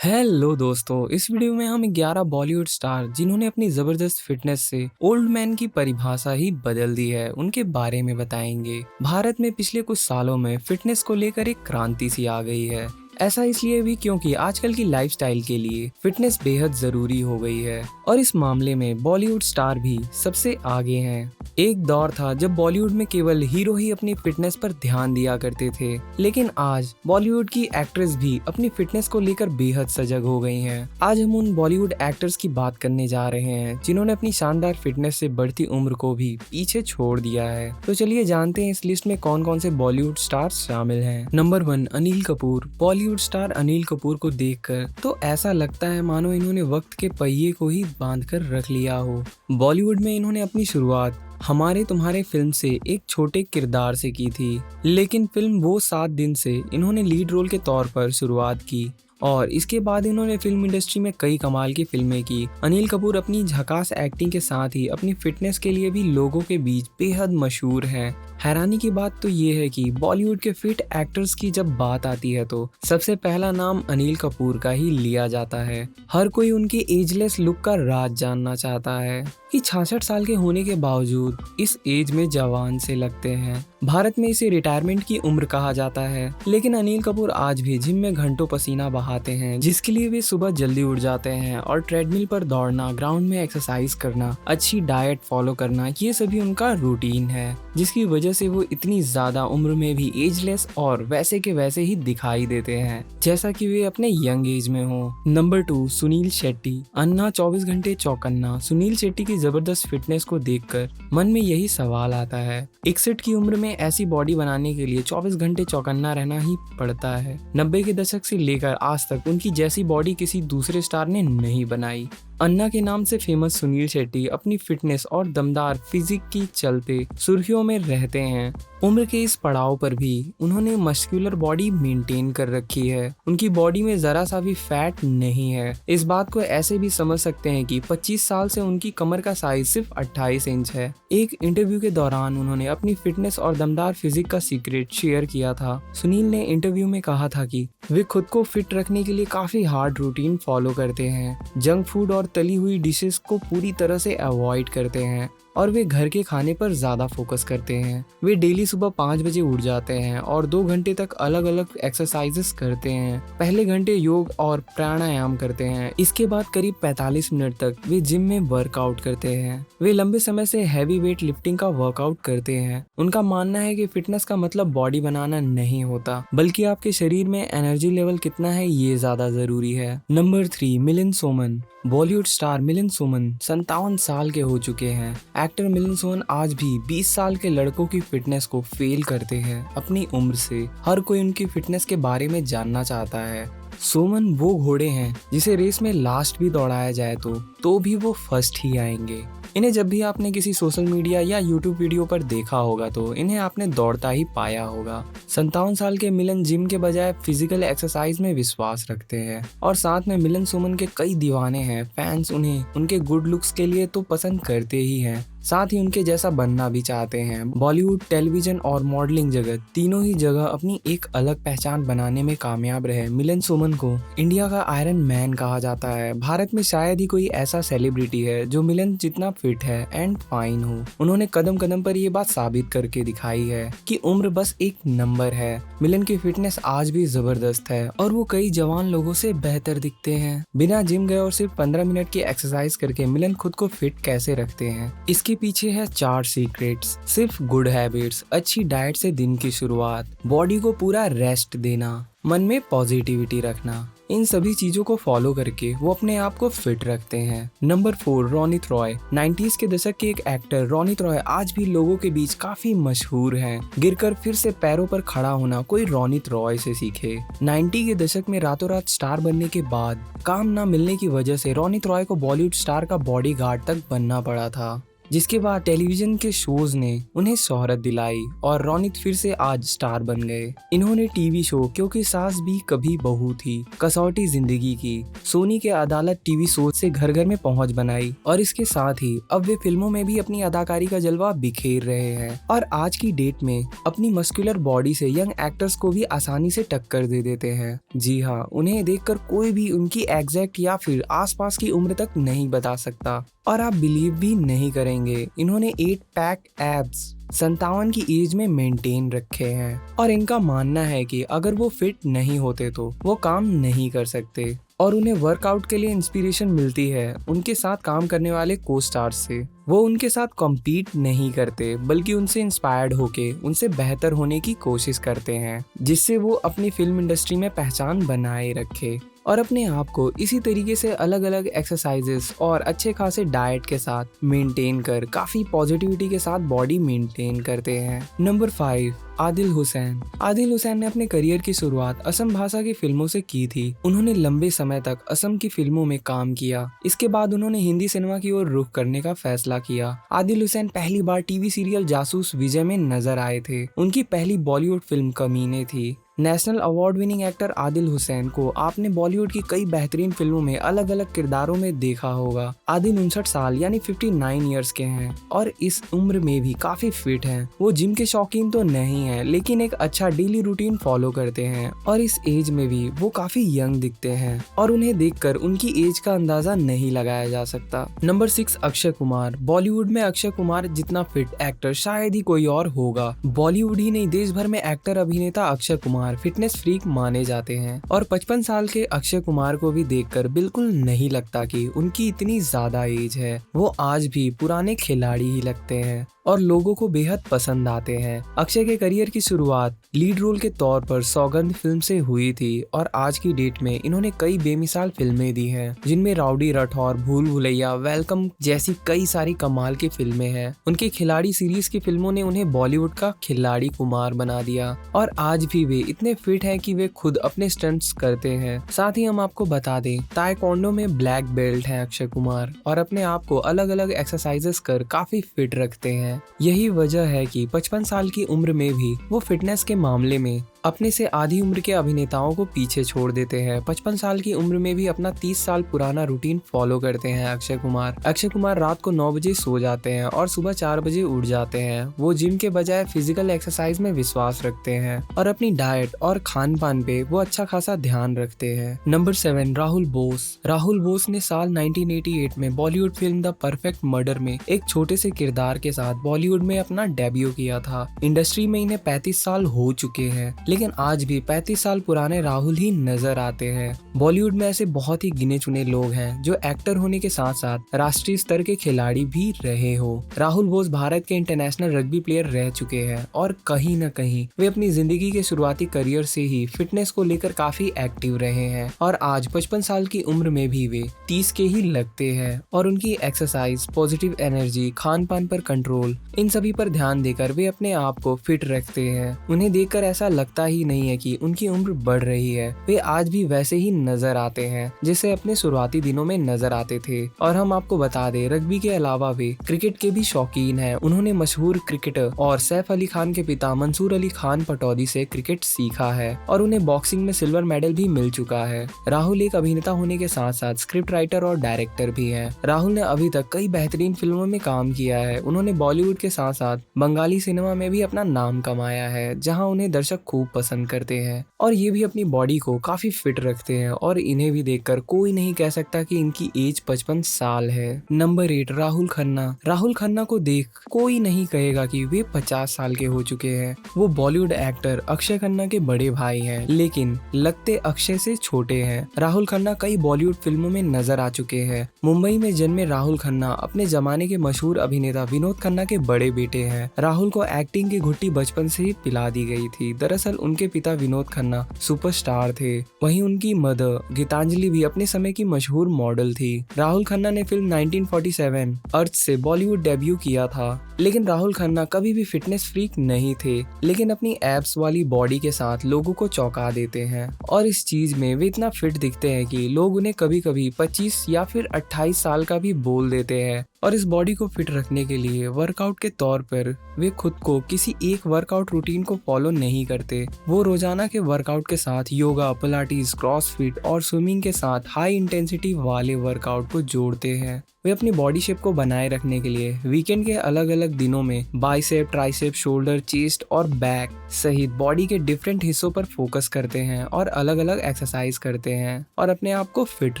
Hello दोस्तों, इस video में हम 11 बॉलीवुड स्टार जिन्होंने अपनी जबरदस्त फिटनेस से ओल्ड मैन की परिभाषा ही बदल दी है उनके बारे में बताएंगे। भारत में पिछले कुछ सालों में फिटनेस को लेकर एक क्रांति सी आ गई है। ऐसा इसलिए भी क्योंकि आजकल की लाइफस्टाइल के लिए फिटनेस बेहद जरूरी हो गई है और इस मामले में बॉलीवुड स्टार भी सबसे आगे हैं। एक दौर था जब बॉलीवुड में केवल हीरो ही अपनी फिटनेस पर ध्यान दिया करते थे, लेकिन आज बॉलीवुड की एक्ट्रेस भी अपनी फिटनेस को लेकर बेहद सजग हो गई हैं। आज हम उन बॉलीवुड एक्टर्स की बात करने जा रहे हैं जिन्होंने अपनी शानदार फिटनेस से बढ़ती उम्र को भी पीछे छोड़ दिया है। तो चलिए जानते हैं इस लिस्ट में कौन कौन से बॉलीवुड स्टार्स शामिल हैं। नंबर 1, अनिल कपूर। बॉलीवुड स्टार अनिल कपूर को देखकर तो ऐसा लगता है मानो इन्होंने वक्त के पहिए को ही बांध कर रख लिया हो। बॉलीवुड में इन्होंने अपनी शुरुआत हमारे तुम्हारे फिल्म से एक छोटे किरदार से की थी, लेकिन फिल्म वो 7 दिन से इन्होंने लीड रोल के तौर पर शुरुआत की और इसके बाद इन्होंने फिल्म इंडस्ट्री में कई कमाल की फिल्में की। अनिल कपूर अपनी झकास एक्टिंग के साथ ही अपनी फिटनेस के लिए भी लोगों के बीच बेहद मशहूर हैं। हैरानी की बात तो ये है कि बॉलीवुड के फिट एक्टर्स की जब बात आती है तो सबसे पहला नाम अनिल कपूर का ही लिया जाता है। हर कोई उनके एजलेस लुक का राज जानना चाहता है कि 66 साल के होने के बावजूद इस एज में जवान से लगते हैं। भारत में इसे रिटायरमेंट की उम्र कहा जाता है, लेकिन अनिल कपूर आज भी जिम में घंटों पसीना बहाते हैं, जिसके लिए वे सुबह जल्दी उठ जाते हैं और ट्रेडमिल पर दौड़ना, ग्राउंड में एक्सरसाइज करना, अच्छी डाइट फॉलो करना, ये सभी उनका रूटीन है, जिसकी वजह से वो इतनी ज्यादा उम्र में भी एजलेस और वैसे के वैसे ही दिखाई देते हैं जैसा कि वे अपने यंग एज में हो। नंबर 2, सुनील शेट्टी। अन्ना 24 घंटे चौकन्ना। सुनील शेट्टी की जबरदस्त फिटनेस को देखकर मन में यही सवाल आता है, 61 की उम्र में ऐसी बॉडी बनाने के लिए 24 घंटे चौकन्ना रहना ही पड़ता है। 90 के दशक से लेकर आज तक उनकी जैसी बॉडी किसी दूसरे स्टार ने नहीं बनाई। अन्ना के नाम से फेमस सुनील शेट्टी अपनी फिटनेस और दमदार फिजिक की चलते सुर्खियों में रहते हैं। उम्र के इस पड़ाव पर भी उन्होंने मस्कुलर बॉडी मेंटेन कर रखी है। उनकी बॉडी में जरा सा भी फैट नहीं है। इस बात को ऐसे भी समझ सकते हैं कि 25 साल से उनकी कमर का साइज सिर्फ 28 इंच है। एक इंटरव्यू के दौरान उन्होंने अपनी फिटनेस और दमदार फिजिक का सीक्रेट शेयर किया था। सुनील ने इंटरव्यू में कहा था कि वे खुद को फिट रखने के लिए काफी हार्ड रूटीन फॉलो करते हैं, जंक फूड और तली हुई डिशेस को पूरी तरह से अवॉइड करते हैं और वे घर के खाने पर ज्यादा फोकस करते हैं। वे डेली सुबह 5 बजे उठ जाते हैं और 2 घंटे तक अलग अलग एक्सरसाइजेस करते हैं। पहले घंटे योग और प्राणायाम करते हैं, इसके बाद करीब 45 मिनट तक वे जिम में वर्कआउट करते हैं। वे लंबे समय से हैवी वेट लिफ्टिंग का वर्कआउट करते हैं। उनका मानना है कि फिटनेस का मतलब बॉडी बनाना नहीं होता, बल्कि आपके शरीर में एनर्जी लेवल कितना है ये ज्यादा जरूरी है। नंबर 3, मिलिंद सोमन। बॉलीवुड स्टार मिलिंद सोमन 57 साल के हो चुके हैं। एक्टर मिलिंद सोमन आज भी 20 साल के लड़कों की फिटनेस को फेल करते हैं। अपनी उम्र से हर कोई उनकी फिटनेस के बारे में जानना चाहता है। सोमन वो घोड़े हैं जिसे रेस में लास्ट भी दौड़ाया जाए तो भी वो फर्स्ट ही आएंगे। इन्हें जब भी आपने किसी सोशल मीडिया या यूट्यूब वीडियो पर देखा होगा तो इन्हें आपने दौड़ता ही पाया होगा। 57 साल के मिलन जिम के बजाय फिजिकल एक्सरसाइज में विश्वास रखते हैं और साथ में मिलिंद सोमन के कई दीवाने हैं। फैंस उन्हें उनके गुड लुक्स के लिए तो पसंद करते ही हैं, साथ ही उनके जैसा बनना भी चाहते हैं। बॉलीवुड, टेलीविजन और मॉडलिंग जगत तीनों ही जगह अपनी एक अलग पहचान बनाने में कामयाब रहे। मिलिंद सोमन को इंडिया का आयरन मैन कहा जाता है। भारत में शायद ही कोई ऐसा सेलिब्रिटी है जो मिलिंद जितना फिट है एंड फाइन हो। उन्होंने कदम कदम पर ये बात साबित करके दिखाई है कि उम्र बस एक नंबर है। मिलिंद की फिटनेस आज भी जबरदस्त है और वो कई जवान लोगों से बेहतर दिखते हैं। बिना जिम गए और सिर्फ 15 मिनट की एक्सरसाइज करके मिलिंद खुद को फिट कैसे रखते हैं, इसके पीछे है 4 सीक्रेट्स। सिर्फ गुड हैबिट्स, अच्छी डाइट से दिन की शुरुआत, बॉडी को पूरा रेस्ट देना, मन में पॉजिटिविटी रखना, इन सभी चीजों को फॉलो करके वो अपने आप को फिट रखते हैं। नंबर 4, रोनित रॉय। 90s के दशक के एक एक्टर रोनित रॉय आज भी लोगों के बीच काफी मशहूर हैं। गिरकर फिर से पैरों पर खड़ा होना कोई रोनित रॉय से सीखे। 90 के दशक में रातों रात स्टार बनने के बाद काम न मिलने की वजह से रोनित रॉय को बॉलीवुड स्टार का बॉडीगार्ड तक बनना पड़ा था। जिसके बाद टेलीविजन के शोज ने उन्हें शोहरत दिलाई और रौनित फिर से आज स्टार बन गए। इन्होंने टीवी शो क्योंकि सास भी कभी बहू थी, कसौटी जिंदगी की, सोनी के अदालत टीवी शो से घर घर में पहुंच बनाई और इसके साथ ही अब वे फिल्मों में भी अपनी अदाकारी का जलवा बिखेर रहे हैं और आज की डेट में अपनी मस्कुलर बॉडी से यंग एक्टर्स को भी आसानी से टक्कर दे देते हैं। जी हाँ, उन्हें देखकर कोई भी उनकी एग्जैक्ट या फिर आसपास की उम्र तक नहीं बता सकता और आप बिलीव भी नहीं करेंगे, इन्होंने 8 पैक एब्स 57 की एज में मेंटेन रखे हैं और इनका मानना है कि अगर वो फिट नहीं होते तो वो काम नहीं कर सकते और उन्हें वर्कआउट के लिए इंस्पिरेशन मिलती है उनके साथ काम करने वाले को स्टार्स से। वो उनके साथ कॉम्पीट नहीं करते बल्कि उनसे इंस्पायर्ड होके उनसे बेहतर होने की कोशिश करते हैं, जिससे वो अपनी फिल्म इंडस्ट्री में पहचान बनाए रखे और अपने आप को इसी तरीके से अलग अलग एक्सरसाइजेस और अच्छे खासे डाइट के साथ मेंटेन कर काफी पॉजिटिविटी के साथ बॉडी मेंटेन करते हैं। नंबर 5, आदिल हुसैन। आदिल हुसैन ने अपने करियर की शुरुआत असम भाषा की फिल्मों से की थी। उन्होंने लंबे समय तक असम की फिल्मों में काम किया। इसके बाद उन्होंने हिंदी सिनेमा की ओर रुख करने का फैसला किया। आदिल हुसैन पहली बार टीवी सीरियल जासूस विजय में नजर आए थे। उनकी पहली बॉलीवुड फिल्म कमीने थी। National award winning actor Adil Hussain को आपने बॉलीवुड की कई बेहतरीन फिल्मों में अलग अलग किरदारों में देखा होगा। आदिल 59 साल यानी 59 इयर्स के हैं और इस उम्र में भी काफी फिट हैं। वो जिम के शौकीन तो नहीं है लेकिन एक अच्छा डेली रूटीन फॉलो करते हैं और इस एज में भी वो काफी यंग दिखते हैं और उन्हें देखकर उनकी एज का अंदाजा नहीं लगाया जा सकता। नंबर 6, अक्षय कुमार। बॉलीवुड में अक्षय कुमार जितना फिट एक्टर शायद ही कोई और होगा। बॉलीवुड ही नहीं, देश भर में एक्टर अभिनेता अक्षय कुमार फिटनेस फ्रीक माने जाते हैं और 55 साल के अक्षय कुमार को भी देखकर बिल्कुल नहीं लगता कि उनकी इतनी ज्यादा एज है। वो आज भी पुराने खिलाड़ी ही लगते हैं और लोगों को बेहद पसंद आते हैं। अक्षय के करियर की शुरुआत लीड रोल के तौर पर सौगंध फिल्म से हुई थी और आज की डेट में इन्होंने कई बेमिसाल फिल्में दी हैं, जिनमें राउडी राठौर, भूल भुलैया, वेलकम जैसी कई सारी कमाल की फिल्में हैं। उनके खिलाड़ी सीरीज की फिल्मों ने उन्हें बॉलीवुड का खिलाड़ी कुमार बना दिया और आज भी वे इतने फिट हैं कि वे खुद अपने स्टंट्स करते हैं। साथ ही हम आपको बता दें, ताइक्वांडो में ब्लैक बेल्ट हैं अक्षय कुमार और अपने आप को अलग अलग एक्सरसाइजेस कर काफी फिट रखते हैं। यही वजह है कि 55 साल की उम्र में भी वो फिटनेस के मामले में अपने से आधी उम्र के अभिनेताओं को पीछे छोड़ देते हैं। 55 साल की उम्र में भी अपना 30 साल पुराना रूटीन फॉलो करते हैं अक्षय कुमार। अक्षय कुमार रात को 9 बजे सो जाते हैं और सुबह 4 बजे उठ जाते हैं। वो जिम के बजाय फिजिकल एक्सरसाइज में विश्वास रखते हैं और अपनी डाइट और खान पान पे वो अच्छा खासा ध्यान रखते हैं। नंबर 7, राहुल बोस। राहुल बोस ने साल 1988 में Bollywood film the perfect murder में एक छोटे से किरदार के साथ बॉलीवुड में अपना डेब्यू किया था। इंडस्ट्री में इन्हें 35 साल हो चुके हैं लेकिन आज भी 35 साल पुराने राहुल ही नजर आते हैं। बॉलीवुड में ऐसे बहुत ही गिने चुने लोग हैं जो एक्टर होने के साथ साथ राष्ट्रीय स्तर के खिलाड़ी भी रहे हो। राहुल बोस भारत के इंटरनेशनल रग्बी प्लेयर रह चुके हैं और कहीं न कहीं वे अपनी जिंदगी के शुरुआती करियर से ही फिटनेस को लेकर काफी एक्टिव रहे हैं और आज 55 साल की उम्र में भी वे 30 के ही लगते हैं और उनकी एक्सरसाइज, पॉजिटिव एनर्जी, खान पान पर कंट्रोल, इन सभी पर ध्यान देकर वे अपने आप को फिट रखते हैं। उन्हें देखकर ऐसा लगता ही नहीं है कि उनकी उम्र बढ़ रही है। वे आज भी वैसे ही नजर आते हैं जैसे अपने शुरुआती दिनों में नजर आते थे। और हम आपको बता दें, रग्बी के अलावा वे क्रिकेट के भी शौकीन हैं। उन्होंने मशहूर क्रिकेटर और सैफ अली खान के पिता मंसूर अली खान पटौदी से क्रिकेट सीखा है और उन्हें बॉक्सिंग में सिल्वर मेडल भी मिल चुका है। राहुल एक अभिनेता होने के साथ साथ स्क्रिप्ट राइटर और डायरेक्टर भी है। राहुल ने अभी तक कई बेहतरीन फिल्मों में काम किया है। उन्होंने बॉलीवुड के साथ साथ बंगाली सिनेमा में भी अपना नाम कमाया है, जहाँ उन्हें दर्शक खूब पसंद करते हैं और ये भी अपनी बॉडी को काफी फिट रखते हैं और इन्हें भी देखकर कोई नहीं कह सकता कि इनकी एज 55 साल है। नंबर 8, राहुल खन्ना। राहुल खन्ना को देख कोई नहीं कहेगा कि वे 50 साल के हो चुके हैं। वो बॉलीवुड एक्टर अक्षय खन्ना के बड़े भाई हैं, लेकिन लगते अक्षय से छोटे हैं। राहुल खन्ना कई बॉलीवुड फिल्मों में नजर आ चुके हैं। मुंबई में जन्मे राहुल खन्ना अपने जमाने के मशहूर अभिनेता विनोद खन्ना के बड़े बेटे हैं। राहुल को एक्टिंग की घुट्टी बचपन से ही पिला दी गई थी। दरअसल उनके पिता विनोद खन्ना सुपरस्टार थे, वहीं उनकी मदर गीतांजलि भी अपने समय की मशहूर मॉडल थी। राहुल खन्ना ने फिल्म 1947 अर्थ से बॉलीवुड डेब्यू किया था, लेकिन राहुल खन्ना कभी भी फिटनेस फ्रीक नहीं थे, लेकिन अपनी एब्स वाली बॉडी के साथ लोगों को चौंका देते हैं और इस चीज में वे इतना फिट दिखते हैं कि लोग उन्हें कभी कभी 25 या फिर 28 साल का भी बोल देते हैं। और इस बॉडी को फिट रखने के लिए वर्कआउट के तौर पर वे खुद को किसी एक वर्कआउट रूटीन को फॉलो नहीं करते। वो रोजाना के वर्कआउट के साथ योगा, पिलाटीज, क्रॉसफिट और स्विमिंग के साथ हाई इंटेंसिटी वाले वर्कआउट को जोड़ते हैं। वे अपनी बॉडी शेप को बनाए रखने के लिए वीकेंड के अलग अलग दिनों में बाइसेप, ट्राइसेप, शोल्डर, चेस्ट और बैक सहित बॉडी के डिफरेंट हिस्सों पर फोकस करते हैं और अलग अलग एक्सरसाइज करते हैं और अपने आप को फिट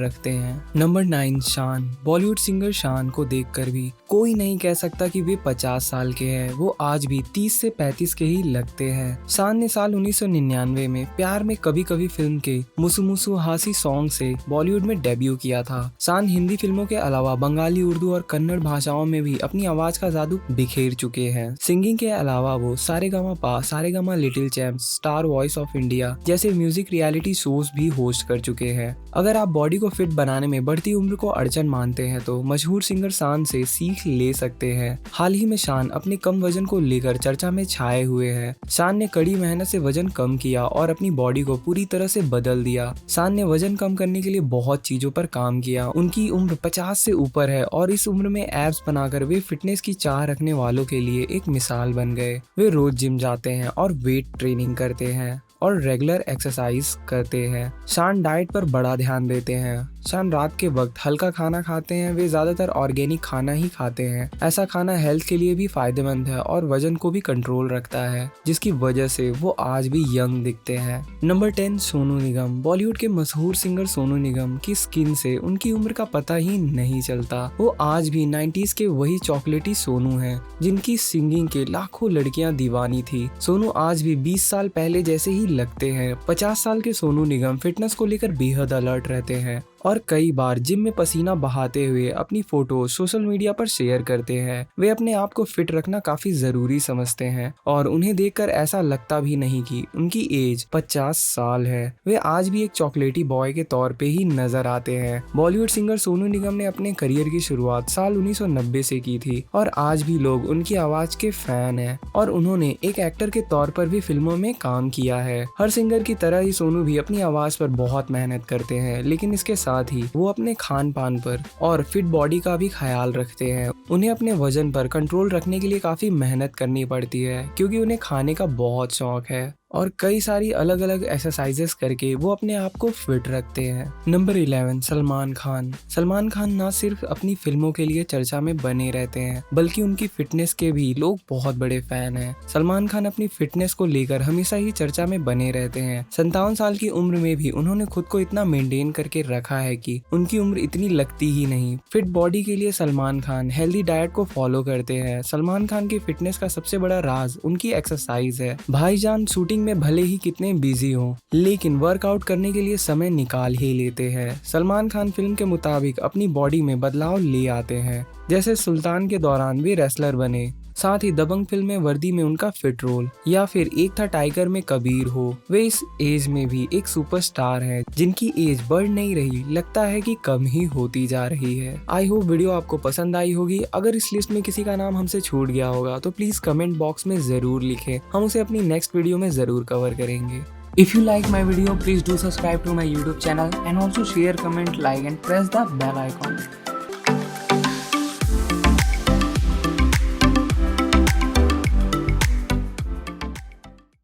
रखते हैं। नंबर 9, शान। बॉलीवुड सिंगर शान को देखकर भी कोई नहीं कह सकता कि वे 50 साल के हैं। वो आज भी 30 से 35 के ही लगते हैं। शान ने साल 1999 में प्यार में कभी कभी फिल्म के मुसु मुसु हासी सॉन्ग से बॉलीवुड में डेब्यू किया था। शान हिंदी फिल्मों के अलावा बंगाली, उर्दू और कन्नड़ भाषाओं में भी अपनी आवाज का जादू बिखेर चुके हैं। सिंगिंग के अलावा वो Sa Re Ga Ma Pa, Sa Re Ga Ma little champs, star voice of India जैसे म्यूजिक रियलिटी शोज भी होस्ट कर चुके हैं। अगर आप बॉडी को फिट बनाने में बढ़ती उम्र को अड़चन मानते हैं तो मशहूर सिंगर शान से सीख ले सकते हैं। हाल ही में शान अपने कम वजन को लेकर चर्चा में छाए हुए हैं। शान ने कड़ी मेहनत से वजन कम किया और अपनी बॉडी को पूरी तरह से बदल दिया। शान ने वजन कम करने के लिए बहुत चीजों पर काम किया। उनकी उम्र 50 से ऊपर है और इस उम्र में एब्स बनाकर वे फिटनेस की चाह रखने वालों के लिए एक मिसाल बन गए। वे रोज जिम जाते हैं और वेट ट्रेनिंग करते हैं और रेगुलर एक्सरसाइज करते हैं। शान डाइट पर बड़ा ध्यान देते हैं। शान रात के वक्त हल्का खाना खाते हैं। वे ज्यादातर ऑर्गेनिक खाना ही खाते हैं। ऐसा खाना हेल्थ के लिए भी फायदेमंद है और वजन को भी कंट्रोल रखता है, जिसकी वजह से वो आज भी यंग दिखते हैं। नंबर 10, सोनू निगम। बॉलीवुड के मशहूर सिंगर सोनू निगम की स्किन से उनकी उम्र का पता ही नहीं चलता। वो आज भी 90s के वही चॉकलेटी सोनू हैं, जिनकी सिंगिंग के लाखों लड़कियां दीवानी थी। सोनू आज भी 20 साल पहले जैसे ही लगते हैं। 50 साल के सोनू निगम फिटनेस को लेकर बेहद अलर्ट रहते हैं और कई बार जिम में पसीना बहाते हुए अपनी फोटो सोशल मीडिया पर शेयर करते हैं। वे अपने आप को फिट रखना काफी जरूरी समझते हैं और उन्हें देखकर ऐसा लगता भी नहीं कि उनकी एज 50 साल है। वे आज भी एक चॉकलेटी बॉय के तौर पे ही नजर आते हैं। बॉलीवुड सिंगर सोनू निगम ने अपने करियर की शुरुआत साल 1990 से की थी और आज भी लोग उनकी आवाज के फैन हैं और उन्होंने एक एक्टर के तौर पर भी फिल्मों में काम किया है। हर सिंगर की तरह ही सोनू भी अपनी आवाज पर बहुत मेहनत करते हैं, लेकिन इसके साथ ही वो अपने खान पान पर और फिट बॉडी का भी ख्याल रखते हैं। उन्हें अपने वजन पर कंट्रोल रखने के लिए काफी मेहनत करनी पड़ती है, क्योंकि उन्हें खाने का बहुत शौक है और कई सारी अलग अलग एक्सरसाइजेस करके वो अपने आप को फिट रखते हैं। नंबर 11, सलमान खान। सलमान खान ना सिर्फ अपनी फिल्मों के लिए चर्चा में बने रहते हैं, बल्कि उनकी फिटनेस के भी लोग बहुत बड़े फैन हैं। सलमान खान अपनी फिटनेस को लेकर हमेशा ही चर्चा में बने रहते हैं। 57 साल की उम्र में भी उन्होंने खुद को इतना मेंटेन करके रखा है कि उनकी उम्र इतनी लगती ही नहीं। फिट बॉडी के लिए सलमान खान हेल्दी डाइट को फॉलो करते हैं। सलमान खान की फिटनेस का सबसे बड़ा राज उनकी एक्सरसाइज है। भाईजान शूटिंग में भले ही कितने बिजी हो, लेकिन वर्कआउट करने के लिए समय निकाल ही लेते हैं। सलमान खान फिल्म के मुताबिक अपनी बॉडी में बदलाव ले आते हैं। जैसे सुल्तान के दौरान वे रेसलर बने, साथ ही दबंग फिल्म में वर्दी में उनका फिट रोल, या फिर एक था टाइगर में कबीर हो। वे इस एज में भी एक सुपरस्टार हैं, जिनकी एज बढ़ नहीं रही, लगता है कि कम ही होती जा रही है। आई होप वीडियो आपको पसंद आई होगी। अगर इस लिस्ट में किसी का नाम हमसे छूट गया होगा तो प्लीज कमेंट बॉक्स में जरूर लिखें, हम उसे अपनी नेक्स्ट वीडियो में जरूर कवर करेंगे। If you like my video, please do subscribe to my YouTube channel and also share, comment, like and press the bell icon.